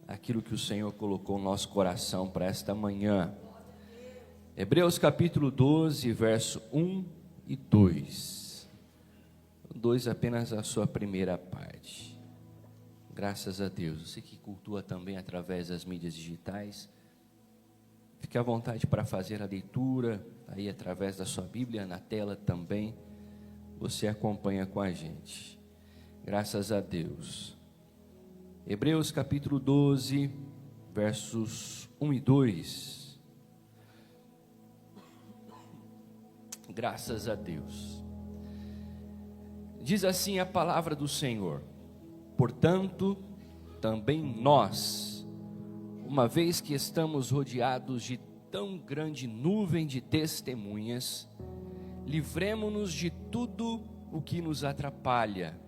aquilo que o Senhor colocou no nosso coração para esta manhã. Hebreus capítulo 12, verso 1 e 2. 2 apenas a sua primeira parte. Graças a Deus. Você que cultua também através das mídias digitais, fique à vontade para fazer a leitura aí através da sua Bíblia, na tela também. Você acompanha com a gente. Graças a Deus. Hebreus capítulo 12, versos 1 e 2. Graças a Deus. Diz assim a palavra do Senhor: portanto, também nós, uma vez que estamos rodeados de tão grande nuvem de testemunhas, livremo-nos de tudo o que nos atrapalha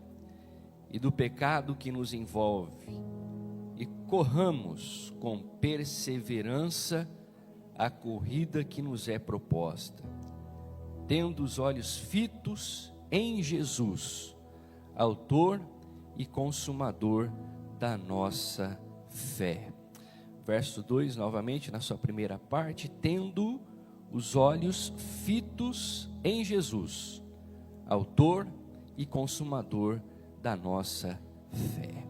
e do pecado que nos envolve, e corramos com perseverança a corrida que nos é proposta, tendo os olhos fitos em Jesus, autor e consumador da nossa fé. Verso 2, novamente, na sua primeira parte: tendo os olhos fitos em Jesus, autor e consumador da nossa fé.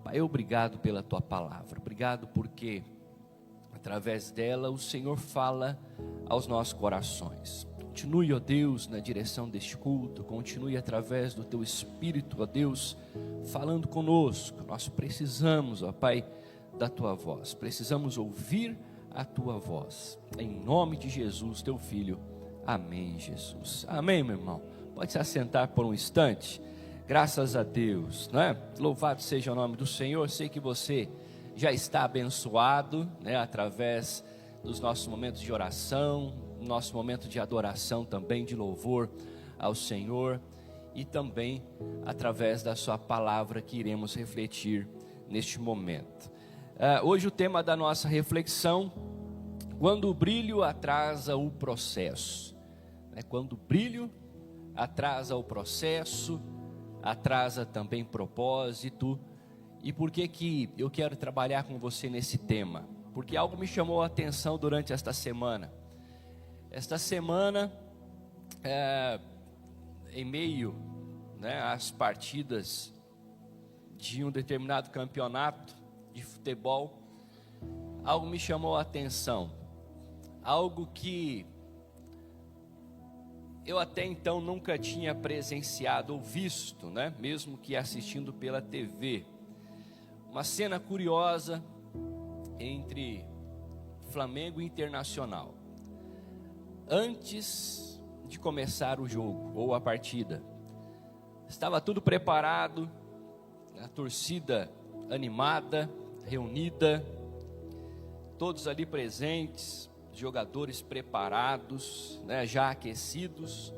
Pai, obrigado pela tua palavra, obrigado porque através dela o Senhor fala aos nossos corações. Continue, ó Deus, na direção deste culto, continue através do teu Espírito, ó Deus, falando conosco. Nós precisamos, ó Pai, da tua voz, precisamos ouvir a tua voz, em nome de Jesus, teu Filho. Amém, Jesus. Amém, meu irmão. Pode se assentar por um instante. Graças a Deus, né? Louvado seja o nome do Senhor. Sei que você já está abençoado, né? Através dos nossos momentos de oração, nosso momento de adoração também, de louvor ao Senhor, e também através da sua palavra que iremos refletir neste momento. Hoje o tema da nossa reflexão: quando o brilho atrasa o processo. Quando o brilho atrasa o processo, atrasa também propósito. E por que eu quero trabalhar com você nesse tema? Porque algo me chamou a atenção durante esta semana. Esta semana, em meio, às partidas de um determinado campeonato de futebol, algo me chamou a atenção. Algo que eu até então nunca tinha presenciado ou visto, mesmo que assistindo pela TV. Uma cena curiosa entre Flamengo e Internacional. Antes de começar o jogo ou a partida, estava tudo preparado, a torcida animada, reunida, todos ali presentes, jogadores preparados, já aquecidos,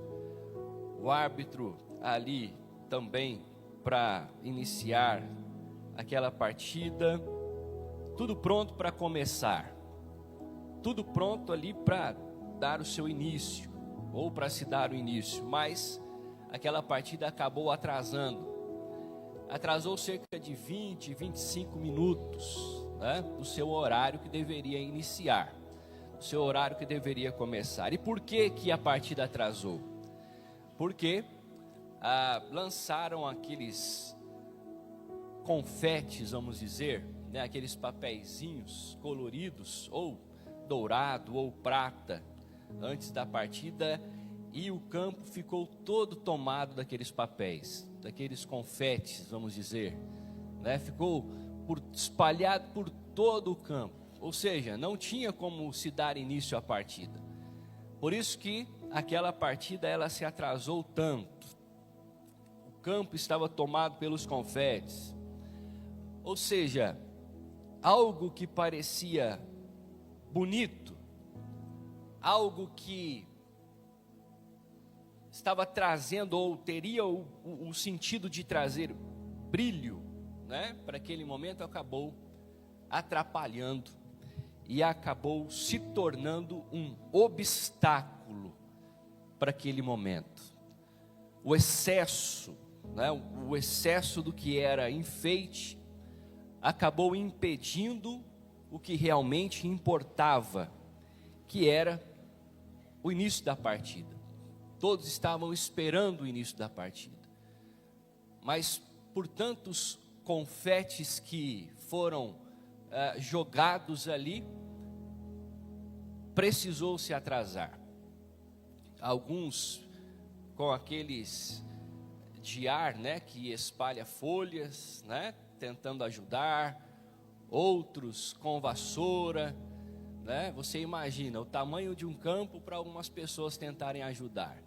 o árbitro ali também para iniciar aquela partida, tudo pronto para começar, tudo pronto ali para dar o seu início, ou para se dar o início, mas aquela partida acabou atrasou cerca de 20, 25 minutos, do seu horário que deveria iniciar, do seu horário que deveria começar. E por que a partida atrasou? Porque lançaram aqueles confetes, vamos dizer, aqueles papeizinhos coloridos, ou dourado ou prata, antes da partida, e o campo ficou todo tomado daqueles papéis, daqueles confetes, vamos dizer, ficou espalhado por todo o campo, ou seja, não tinha como se dar início à partida. Por isso que aquela partida ela se atrasou tanto. O campo estava tomado pelos confetes, ou seja, algo que parecia bonito, algo que estava trazendo, ou teria o sentido de trazer brilho, para aquele momento, acabou atrapalhando e acabou se tornando um obstáculo para aquele momento. O excesso do que era enfeite, acabou impedindo o que realmente importava, que era o início da partida. Todos estavam esperando o início da partida. Mas por tantos confetes que foram jogados ali, precisou se atrasar. Alguns com aqueles de ar, né, que espalha folhas, né, tentando ajudar, outros com vassoura, né? Você imagina o tamanho de um campo para algumas pessoas tentarem ajudar,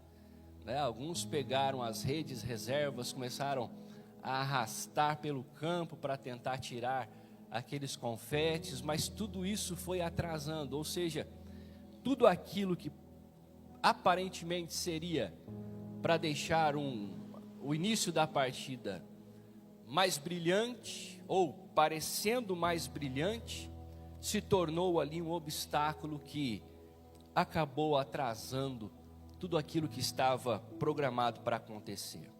né? Alguns pegaram as redes reservas, começaram a arrastar pelo campo para tentar tirar aqueles confetes, mas tudo isso foi atrasando, ou seja, tudo aquilo que aparentemente seria para deixar o início da partida mais brilhante, ou parecendo mais brilhante, se tornou ali um obstáculo que acabou atrasando tudo aquilo que estava programado para acontecer.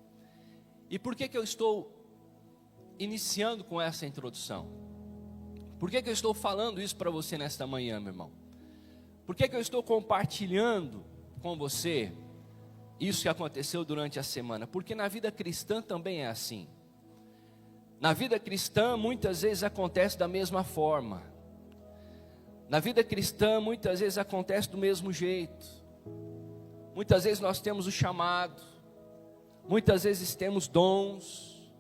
E por que eu estou iniciando com essa introdução? Por que eu estou falando isso para você nesta manhã, meu irmão? Por que eu estou compartilhando com você isso que aconteceu durante a semana? Porque na vida cristã também é assim. Na vida cristã muitas vezes acontece da mesma forma. Na vida cristã muitas vezes acontece do mesmo jeito. Muitas vezes nós temos o chamado, muitas vezes temos dons,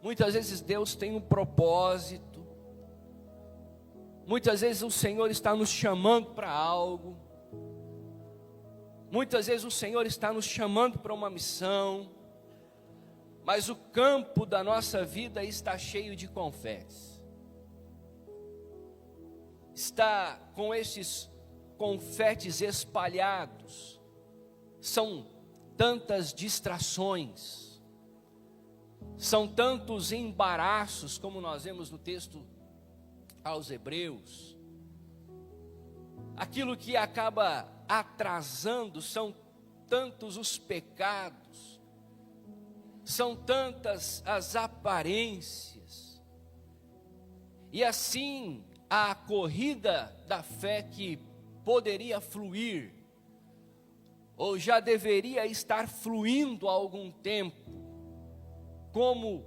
muitas vezes Deus tem um propósito, muitas vezes o Senhor está nos chamando para algo, muitas vezes o Senhor está nos chamando para uma missão, mas o campo da nossa vida está cheio de confetes, está com esses confetes espalhados, são tantas distrações, são tantos embaraços, como nós vemos no texto aos Hebreus. Aquilo que acaba atrasando são tantos os pecados, são tantas as aparências, e assim a corrida da fé que poderia fluir, ou já deveria estar fluindo há algum tempo, como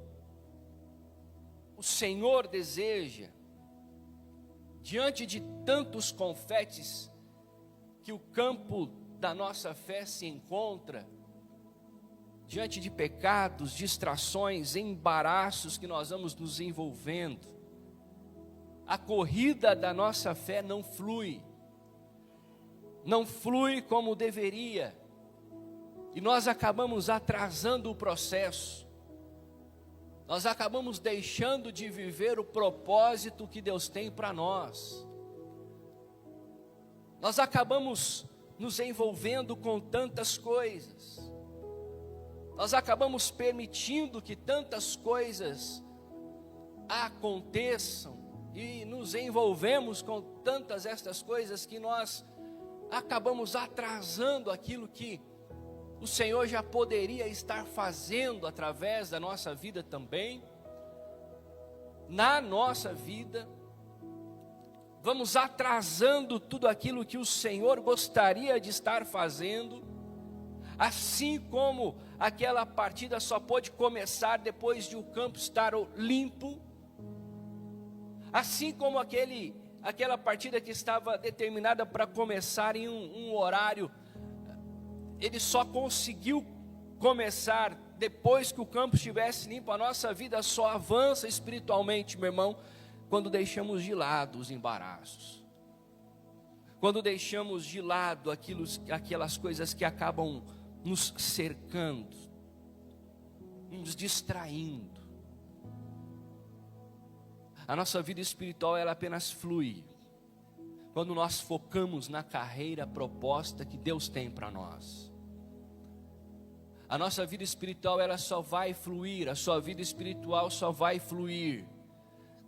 o Senhor deseja, diante de tantos confetes que o campo da nossa fé se encontra, diante de pecados, distrações, embaraços que nós vamos nos envolvendo, a corrida da nossa fé não flui como deveria, e nós acabamos atrasando o processo, nós acabamos deixando de viver o propósito que Deus tem para nós, nós acabamos nos envolvendo com tantas coisas, nós acabamos permitindo que tantas coisas aconteçam, e nos envolvemos com tantas estas coisas que nós acabamos atrasando aquilo que o Senhor já poderia estar fazendo através da nossa vida também, na nossa vida. Vamos atrasando tudo aquilo que o Senhor gostaria de estar fazendo, assim como aquela partida só pôde começar depois de o campo estar limpo, assim como aquela partida que estava determinada para começar em um horário, ele só conseguiu começar depois que o campo estivesse limpo. A nossa vida só avança espiritualmente, meu irmão, quando deixamos de lado os embaraços, quando deixamos de lado aquelas coisas que acabam nos cercando, nos distraindo. A nossa vida espiritual, ela apenas flui quando nós focamos na carreira proposta que Deus tem para nós. A nossa vida espiritual, ela só vai fluir, a sua vida espiritual só vai fluir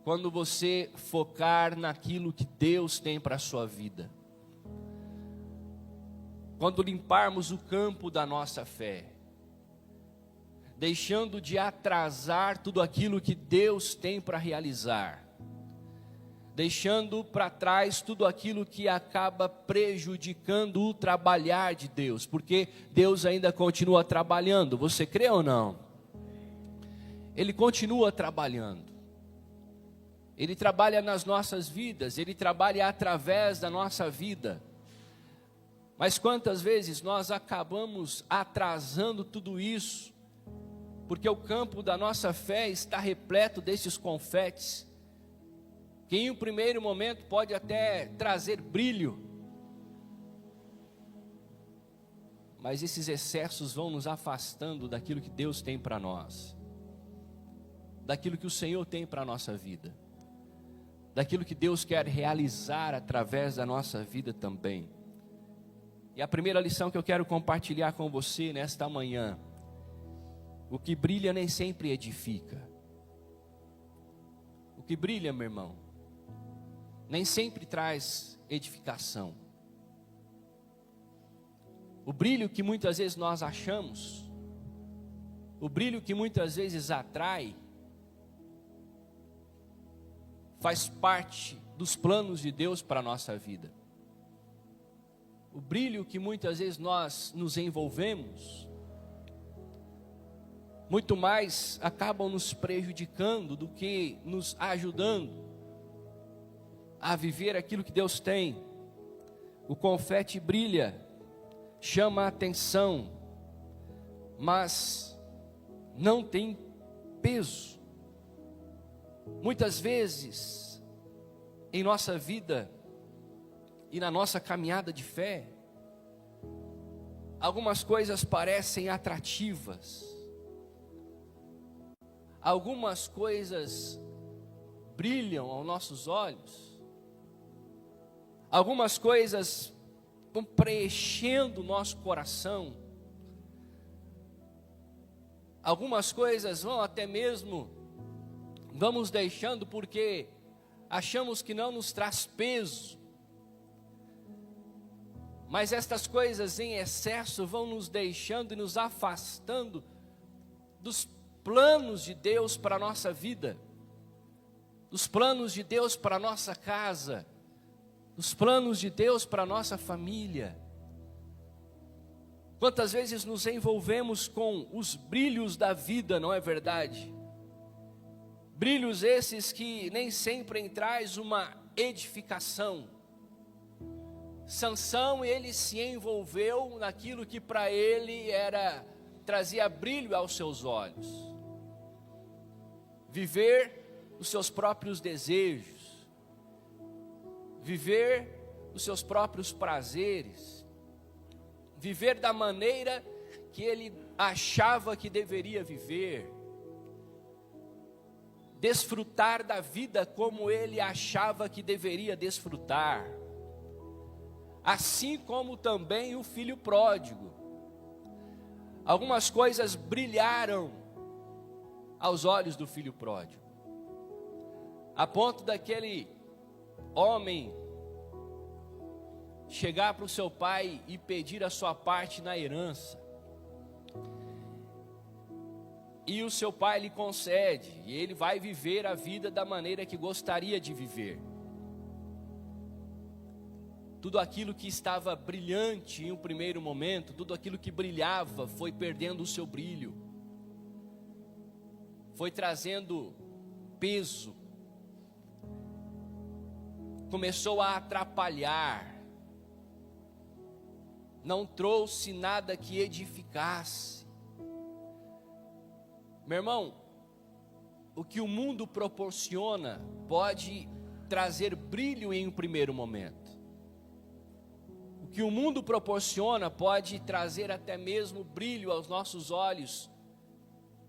quando você focar naquilo que Deus tem para a sua vida. Quando limparmos o campo da nossa fé, deixando de atrasar tudo aquilo que Deus tem para realizar, deixando para trás tudo aquilo que acaba prejudicando o trabalhar de Deus, porque Deus ainda continua trabalhando. Você crê ou não? Ele continua trabalhando. Ele trabalha nas nossas vidas, Ele trabalha através da nossa vida. Mas quantas vezes nós acabamos atrasando tudo isso, porque o campo da nossa fé está repleto desses confetes, que em um primeiro momento pode até trazer brilho, mas esses excessos vão nos afastando daquilo que Deus tem para nós, daquilo que o Senhor tem para a nossa vida, daquilo que Deus quer realizar através da nossa vida também. E a primeira lição que eu quero compartilhar com você nesta manhã: o que brilha nem sempre edifica. O que brilha, meu irmão, nem sempre traz edificação. O brilho que muitas vezes nós achamos, o brilho que muitas vezes atrai, faz parte dos planos de Deus para a nossa vida. O brilho que muitas vezes nós nos envolvemos, muito mais acabam nos prejudicando do que nos ajudando a viver aquilo que Deus tem. O confete brilha, chama a atenção, mas não tem peso. Muitas vezes, em nossa vida e na nossa caminhada de fé, algumas coisas parecem atrativas, algumas coisas brilham aos nossos olhos, algumas coisas vão preenchendo o nosso coração, algumas coisas vão até mesmo, vamos deixando porque achamos que não nos traz peso, mas estas coisas em excesso vão nos deixando e nos afastando dos planos de Deus para a nossa vida, dos planos de Deus para a nossa casa, dos planos de Deus para a nossa família. Quantas vezes nos envolvemos com os brilhos da vida, não é verdade? Brilhos esses que nem sempre traz uma edificação. Sansão, ele se envolveu naquilo que para ele trazia brilho aos seus olhos. Viver os seus próprios desejos, viver os seus próprios prazeres, viver da maneira que ele achava que deveria viver, desfrutar da vida como ele achava que deveria desfrutar, assim como também o filho pródigo. Algumas coisas brilharam aos olhos do filho pródigo, a ponto daquele homem chegar para o seu pai e pedir a sua parte na herança, e o seu pai lhe concede, e ele vai viver a vida da maneira que gostaria de viver. Tudo aquilo que estava brilhante em um primeiro momento, tudo aquilo que brilhava foi perdendo o seu brilho, foi trazendo peso, começou a atrapalhar, não trouxe nada que edificasse. Meu irmão, o que o mundo proporciona pode trazer brilho em um primeiro momento. O que o mundo proporciona pode trazer até mesmo brilho aos nossos olhos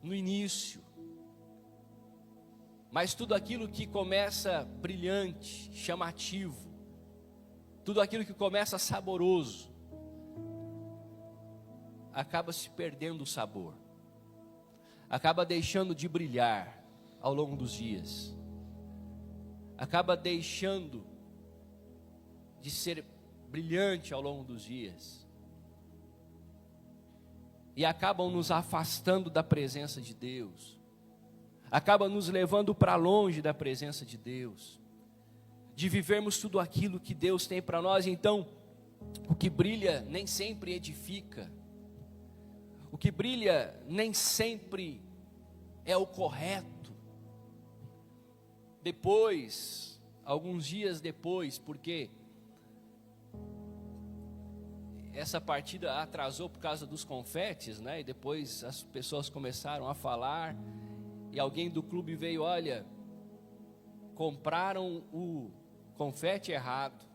no início. Mas tudo aquilo que começa brilhante, chamativo, tudo aquilo que começa saboroso, acaba se perdendo o sabor, acaba deixando de brilhar ao longo dos dias, acaba deixando de ser brilhante ao longo dos dias. e acabam nos afastando da presença de Deus, acabam nos levando para longe da presença de Deus, de vivermos tudo aquilo que Deus tem para nós. Então, o que brilha nem sempre edifica, o que brilha nem sempre é o correto. Depois, alguns dias depois, porque essa partida atrasou por causa dos confetes, né? E depois as pessoas começaram a falar, e alguém do clube veio: olha, compraram o confete errado,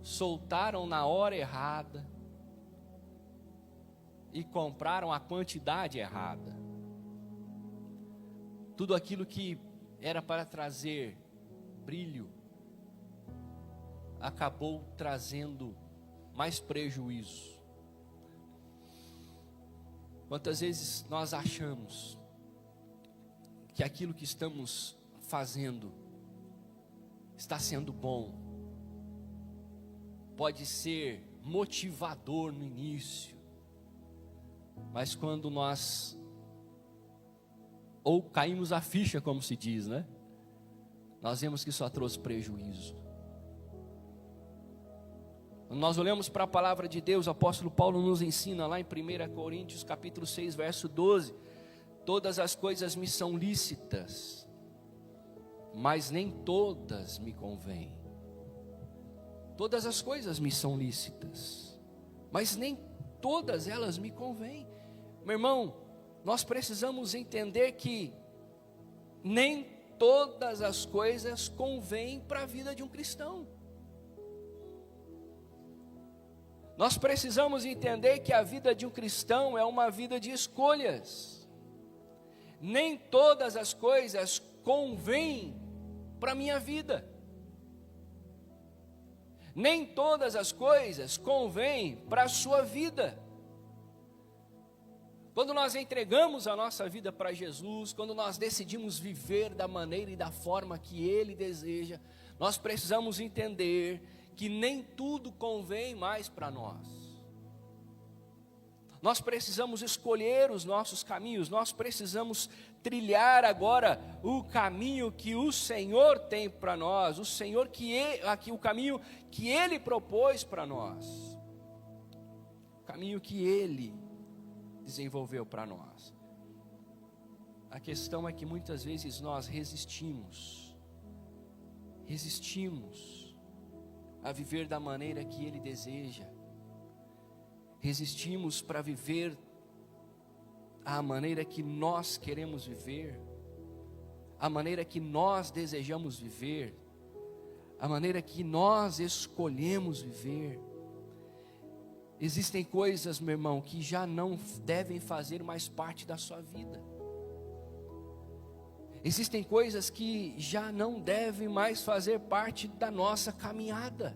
soltaram na hora errada e compraram a quantidade errada. Tudo aquilo que era para trazer brilho acabou trazendo mais prejuízo. Quantas vezes nós achamos que aquilo que estamos fazendo está sendo bom, pode ser motivador no início, mas quando nós ou caímos a ficha, como se diz, né? Nós vemos que só trouxe prejuízo. Quando nós olhamos para a palavra de Deus, o apóstolo Paulo nos ensina lá em 1 Coríntios capítulo 6, verso 12: todas as coisas me são lícitas, mas nem todas me convêm. Todas as coisas me são lícitas, mas nem todas elas me convêm. Meu irmão, nós precisamos entender que nem todas as coisas convêm para a vida de um cristão. Nós precisamos entender que a vida de um cristão é uma vida de escolhas. Nem todas as coisas convêm para a minha vida. Nem todas as coisas convêm para a sua vida. Quando nós entregamos a nossa vida para Jesus, quando nós decidimos viver da maneira e da forma que Ele deseja, nós precisamos entender que nem tudo convém mais para nós. Nós precisamos escolher os nossos caminhos, nós precisamos trilhar agora o caminho que o Senhor tem para nós, o caminho que Ele propôs para nós, o caminho que Ele desenvolveu para nós. A questão é que muitas vezes nós resistimos a viver da maneira que Ele deseja, resistimos para viver a maneira que nós queremos viver, a maneira que nós desejamos viver, a maneira que nós escolhemos viver. Existem coisas, meu irmão, que já não devem fazer mais parte da sua vida. Existem coisas que já não devem mais fazer parte da nossa caminhada.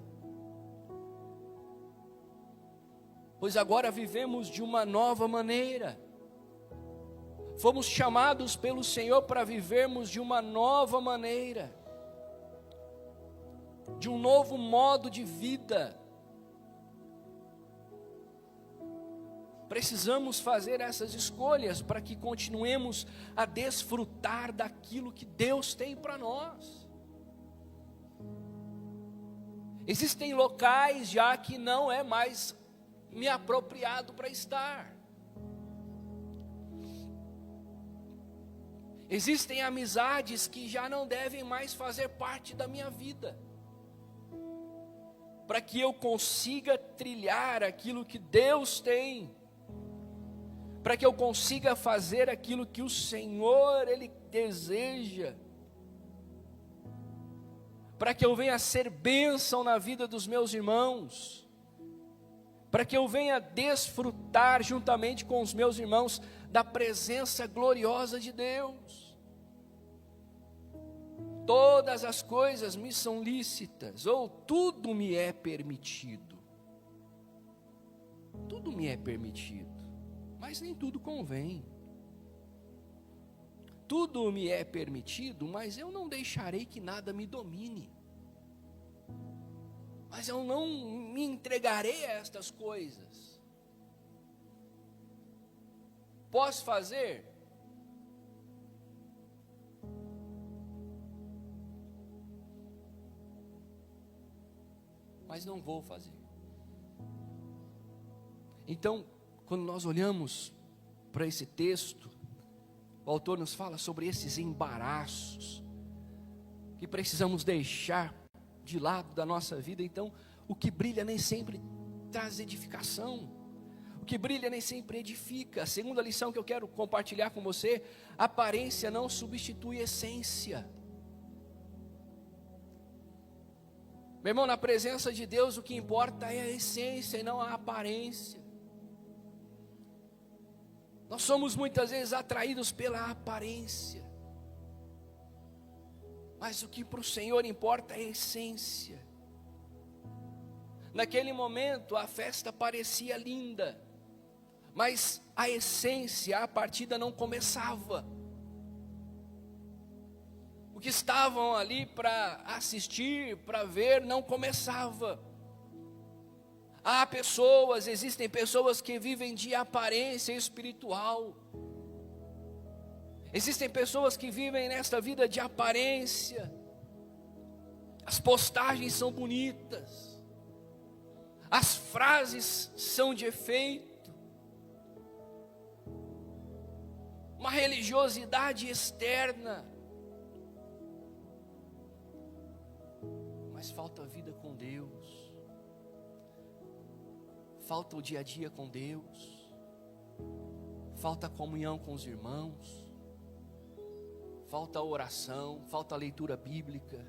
Pois agora vivemos de uma nova maneira. Fomos chamados pelo Senhor para vivermos de uma nova maneira, de um novo modo de vida. Precisamos fazer essas escolhas para que continuemos a desfrutar daquilo que Deus tem para nós. Existem locais já que não é mais me apropriado para estar. Existem amizades que já não devem mais fazer parte da minha vida, para que eu consiga trilhar aquilo que Deus tem, para que eu consiga fazer aquilo que o Senhor, Ele deseja, para que eu venha ser bênção na vida dos meus irmãos, para que eu venha desfrutar juntamente com os meus irmãos da presença gloriosa de Deus. Todas as coisas me são lícitas, ou tudo me é permitido. Tudo me é permitido, mas nem tudo convém. Tudo me é permitido, mas eu não deixarei que nada me domine. Mas eu não me entregarei a estas coisas. posso fazer? Mas não vou fazer. Então, quando nós olhamos para esse texto, o autor nos fala sobre esses embaraços que precisamos deixar de lado da nossa vida. Então, o que brilha nem sempre traz edificação. O que brilha nem sempre edifica. A segunda lição que eu quero compartilhar com você: aparência não substitui essência. Meu irmão, na presença de Deus, o que importa é a essência e não a aparência. Nós somos muitas vezes atraídos pela aparência, mas o que para o Senhor importa é a essência. Naquele momento a festa parecia linda, mas a essência, a partida não começava. O que estavam ali para assistir, para ver, não começava. Existem pessoas que vivem de aparência espiritual. Existem pessoas que vivem nesta vida de aparência. As postagens são bonitas, as frases são de efeito, uma religiosidade externa, mas falta a vida com Deus. Falta o dia a dia com Deus, falta a comunhão com os irmãos, falta a oração, falta a leitura bíblica,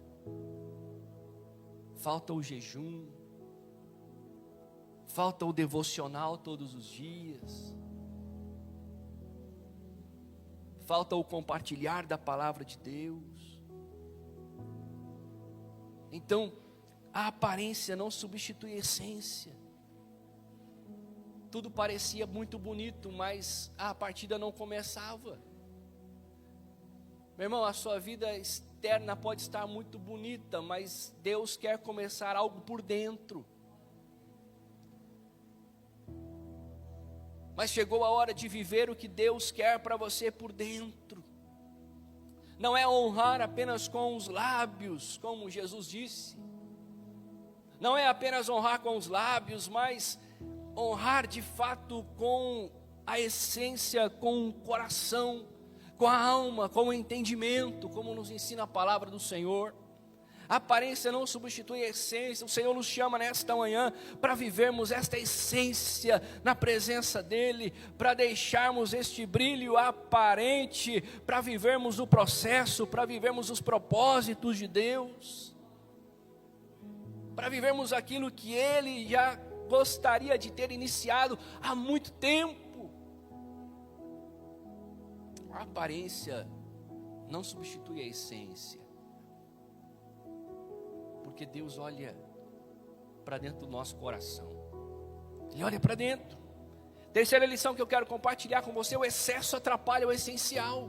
falta o jejum, falta o devocional todos os dias, falta o compartilhar da palavra de Deus. Então, a aparência não substitui a essência. Tudo parecia muito bonito, mas a partida não começava. Meu irmão, a sua vida externa pode estar muito bonita, mas Deus quer começar algo por dentro. Mas chegou a hora de viver o que Deus quer para você por dentro. Não é honrar apenas com os lábios, como Jesus disse. Não é apenas honrar com os lábios, mas honrar de fato com a essência, com o coração, com a alma, com o entendimento, como nos ensina a palavra do Senhor. A aparência não substitui a essência. O Senhor nos chama nesta manhã para vivermos esta essência na presença dEle, para deixarmos este brilho aparente, para vivermos o processo, para vivermos os propósitos de Deus, para vivermos aquilo que Ele já gostaria de ter iniciado há muito tempo. A aparência não substitui a essência, porque Deus olha para dentro do nosso coração. Ele olha para dentro. Terceira lição que eu quero compartilhar com você: o excesso atrapalha o essencial.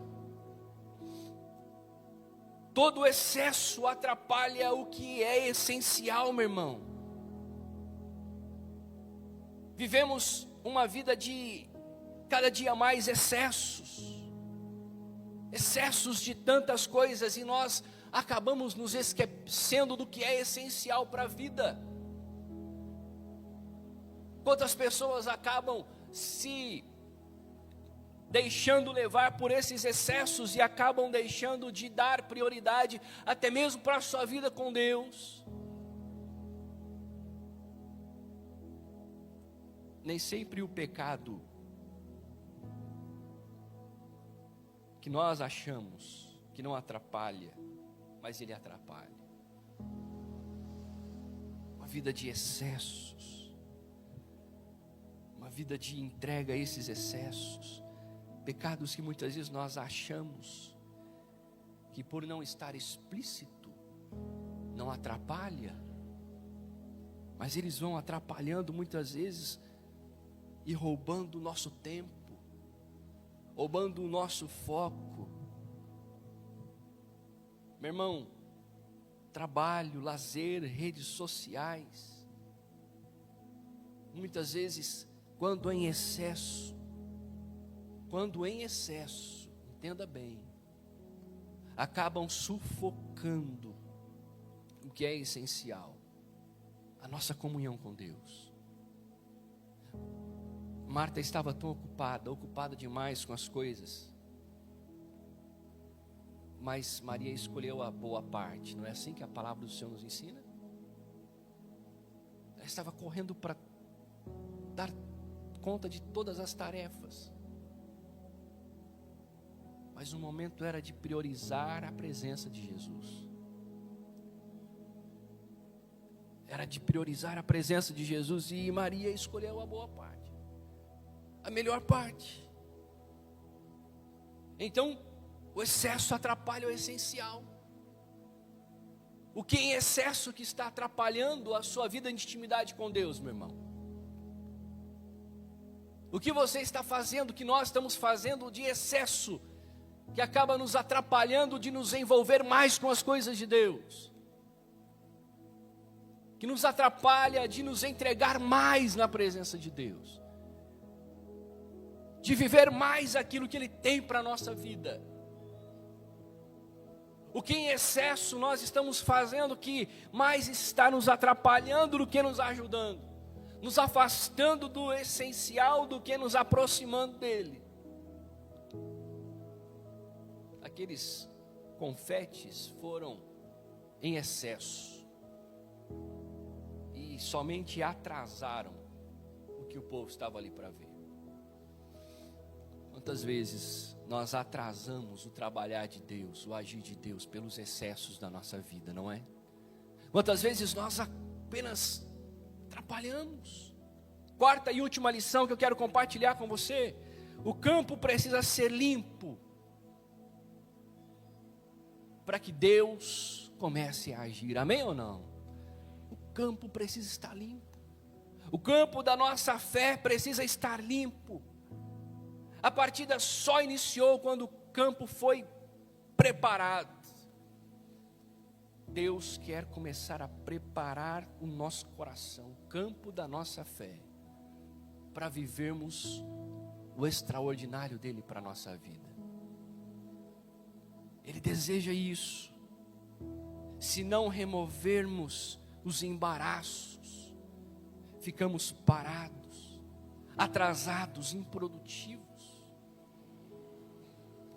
Todo excesso atrapalha o que é essencial, meu irmão. Vivemos uma vida de cada dia mais excessos de tantas coisas, e nós acabamos nos esquecendo do que é essencial para a vida. Quantas pessoas acabam se deixando levar por esses excessos e acabam deixando de dar prioridade até mesmo para a sua vida com Deus. Nem sempre o pecado que nós achamos que não atrapalha, mas ele atrapalha. Uma vida de excessos, uma vida de entrega a esses excessos, pecados que muitas vezes nós achamos que por não estar explícito não atrapalha, mas eles vão atrapalhando muitas vezes e roubando o nosso tempo, roubando o nosso foco. Meu irmão, trabalho, lazer, redes sociais, muitas vezes, quando em excesso, quando em excesso, entenda bem, acabam sufocando o que é essencial, a nossa comunhão com Deus. Marta estava tão ocupada demais com as coisas, mas Maria escolheu a boa parte. Não é assim que a palavra do Senhor nos ensina? Ela estava correndo para dar conta de todas as tarefas, mas o momento era de priorizar a presença de Jesus. Era de priorizar a presença de Jesus, e Maria escolheu a boa parte, a melhor parte. Então, o excesso atrapalha o essencial. O que em excesso que está atrapalhando a sua vida de intimidade com Deus, meu irmão? O que você está fazendo, que nós estamos fazendo de excesso, que acaba nos atrapalhando de nos envolver mais com as coisas de Deus, que nos atrapalha de nos entregar mais na presença de Deus, de viver mais aquilo que Ele tem para a nossa vida. O que em excesso nós estamos fazendo que mais está nos atrapalhando do que nos ajudando, nos afastando do essencial do que nos aproximando dEle. Aqueles confetes foram em excesso e somente atrasaram o que o povo estava ali para ver. Quantas vezes nós atrasamos o trabalhar de Deus, o agir de Deus pelos excessos da nossa vida, não é? Quantas vezes nós apenas atrapalhamos? Quarta e última lição que eu quero compartilhar com você: o campo precisa ser limpo para que Deus comece a agir, amém ou não? O campo precisa estar limpo, o campo da nossa fé precisa estar limpo. A partida só iniciou quando o campo foi preparado. Deus quer começar a preparar o nosso coração, o campo da nossa fé, para vivermos o extraordinário dele para a nossa vida. Ele deseja isso. Se não removermos os embaraços, ficamos parados, atrasados, improdutivos.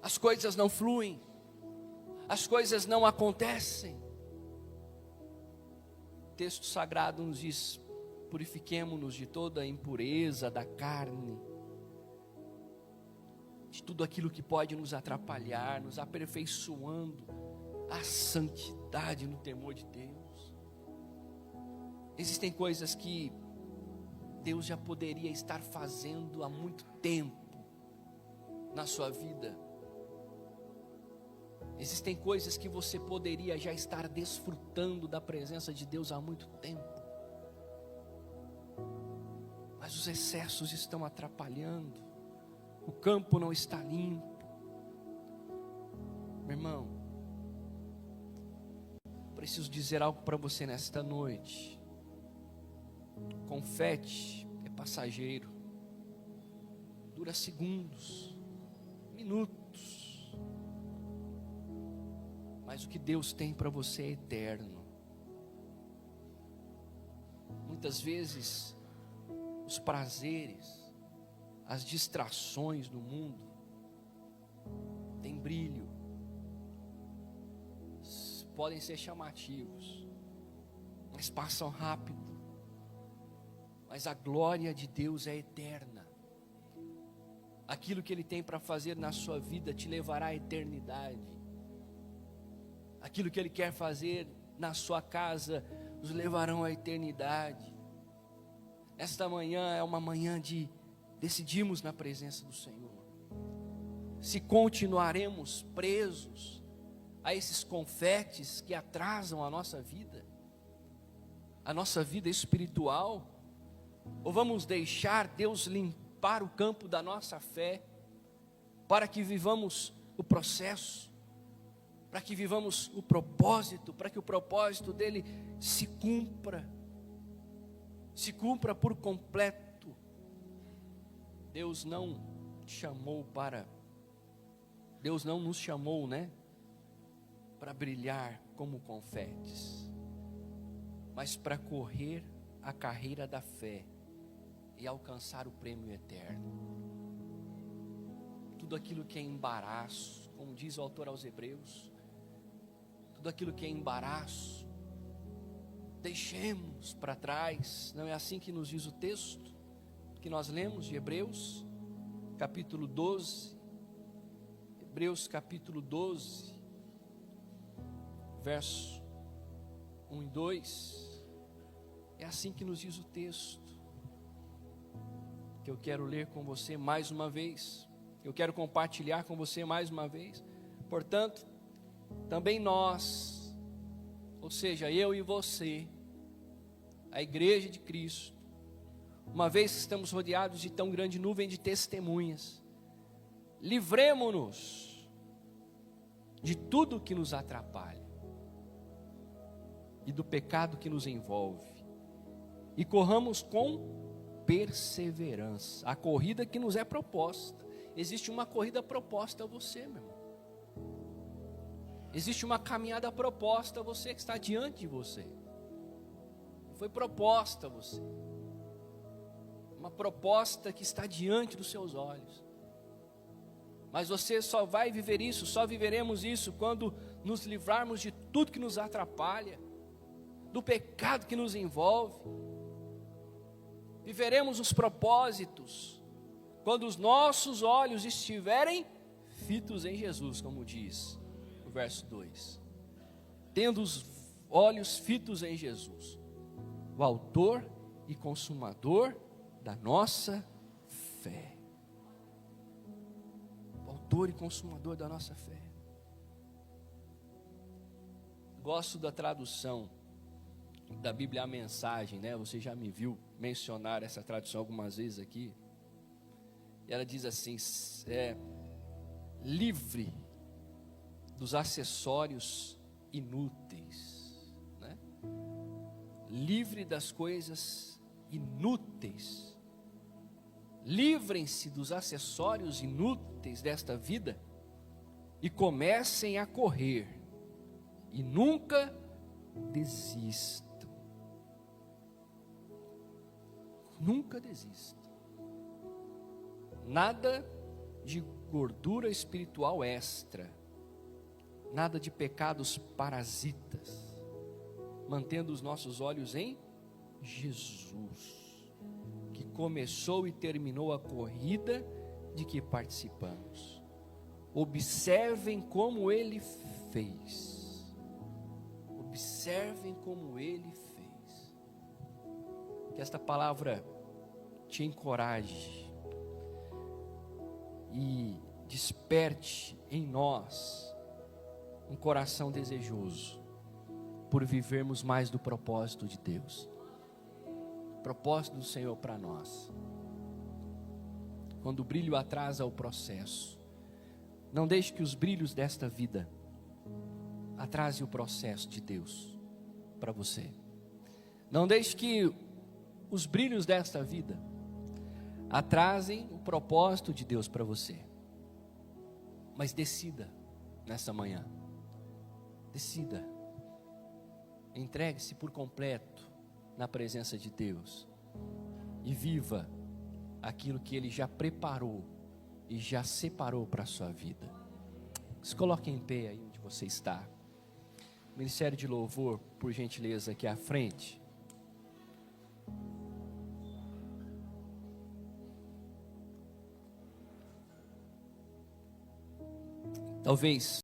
As coisas não fluem, as coisas não acontecem. O texto sagrado nos diz: purifiquemo-nos de toda a impureza da carne, de tudo aquilo que pode nos atrapalhar, nos aperfeiçoando a santidade no temor de Deus. Existem coisas que Deus já poderia estar fazendo há muito tempo na sua vida. Existem coisas que você poderia já estar desfrutando da presença de Deus há muito tempo, mas os excessos estão atrapalhando. O campo não está limpo. Meu irmão, preciso dizer algo para você nesta noite. Confete é passageiro, dura segundos, minutos, mas o que Deus tem para você é eterno. Muitas vezes os prazeres, as distrações do mundo têm brilho, podem ser chamativos, mas passam rápido. Mas a glória de Deus é eterna. Aquilo que Ele tem para fazer na sua vida te levará à eternidade. Aquilo que Ele quer fazer na sua casa nos levarão à eternidade. Esta manhã é uma manhã de decidirmos na presença do Senhor. Se continuaremos presos a esses confetes que atrasam a nossa vida espiritual, ou vamos deixar Deus limpar o campo da nossa fé, para que vivamos o processo, para que vivamos o propósito, para que o propósito dele se cumpra por completo. Deus não chamou para, Deus não nos chamou, né, para brilhar como confetes, mas para correr a carreira da fé e alcançar o prêmio eterno. Tudo aquilo que é embaraço, como diz o autor aos Hebreus, tudo aquilo que é embaraço, deixemos para trás. Não é assim que nos diz o texto que nós lemos de Hebreus, capítulo 12, Hebreus capítulo 12, verso 1 e 2, é assim que nos diz o texto, que eu quero ler com você mais uma vez, eu quero compartilhar com você mais uma vez. Portanto, também nós, ou seja, eu e você, a igreja de Cristo, uma vez que estamos rodeados de tão grande nuvem de testemunhas, livremo-nos de tudo que nos atrapalha e do pecado que nos envolve, e corramos com perseverança a corrida que nos é proposta. Existe uma corrida proposta a você, meu irmão. Existe uma caminhada proposta a você que está diante de você. Foi proposta a você. Uma proposta que está diante dos seus olhos. Mas você só vai viver isso, só viveremos isso quando nos livrarmos de tudo que nos atrapalha, do pecado que nos envolve. Viveremos os propósitos quando os nossos olhos estiverem fitos em Jesus, como diz o verso 2. Tendo os olhos fitos em Jesus, o autor e consumador da nossa fé. O autor e consumador da nossa fé. Gosto da tradução da Bíblia, a Mensagem, né? Você já me viu mencionar essa tradução algumas vezes aqui. E ela diz assim: livre dos acessórios inúteis, né? Livre das coisas inúteis. Livrem-se dos acessórios inúteis desta vida e comecem a correr, e nunca desistam. Nunca desista. Nada de gordura espiritual extra, nada de pecados parasitas, mantendo os nossos olhos em Jesus, que começou e terminou a corrida de que participamos. Observem como Ele fez. Observem como Ele fez. Que esta palavra te encoraje e desperte em nós um coração desejoso por vivermos mais do propósito de Deus, propósito do Senhor para nós. Quando o brilho atrasa o processo, não deixe que os brilhos desta vida atrase o processo de Deus para você. Não deixe que os brilhos desta vida atrasem o propósito de Deus para você. Mas decida nessa manhã. Decida. Entregue-se por completo na presença de Deus e viva aquilo que Ele já preparou e já separou para a sua vida. Se coloque em pé aí onde você está. Ministério de Louvor, por gentileza, aqui à frente. Talvez